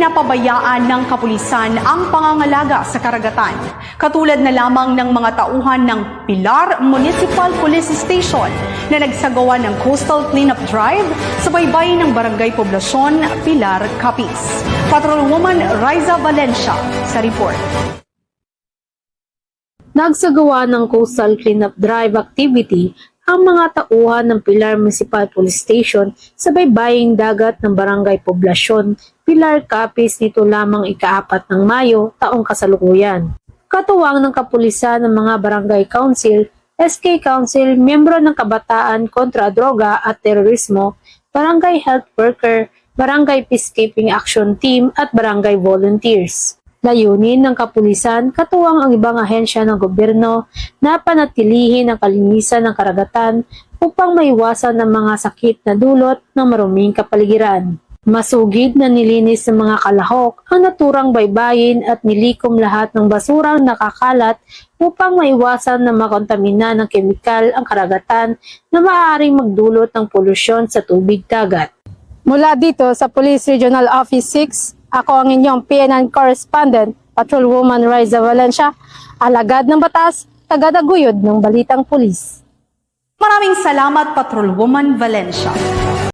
pinapabayaan ng kapulisan ang pangangalaga sa karagatan. Katulad na lamang ng mga tauhan ng Pilar Municipal Police Station na nagsagawa ng Coastal Cleanup Drive sa baybayin ng Barangay Poblacion, Pilar, Capiz. Patrolwoman Riza Valencia sa report. Nagsagawa ng Coastal Cleanup Drive activity ang mga tauhan ng Pilar Municipal Police Station sa baybaying dagat ng Barangay Poblacion, Pilar, Capiz nito lamang ika-4 ng Mayo taong kasalukuyan. Katuwang ng kapulisan ng mga Barangay Council, SK Council, miyembro ng Kabataan kontra Droga at Terorismo, Barangay Health Worker, Barangay Peacekeeping Action Team at Barangay Volunteers. Layunin ng kapulisan, katuwang ang ibang ahensya ng gobyerno na panatilihin ang kalinisan ng karagatan upang maiwasan ang mga sakit na dulot ng maruming kapaligiran. Masugid na nilinis ng mga kalahok ang naturang baybayin at nilikom lahat ng basurang nakakalat upang maiwasan na makontamina ng kemikal ang karagatan na maaaring magdulot ng polusyon sa tubig dagat. Mula dito sa Police Regional Office 6, ako ang inyong PNN Correspondent, Patrolwoman Riza Valencia, alagad ng batas, tagadaguyod ng balitang pulis. Maraming salamat, Patrolwoman Valencia.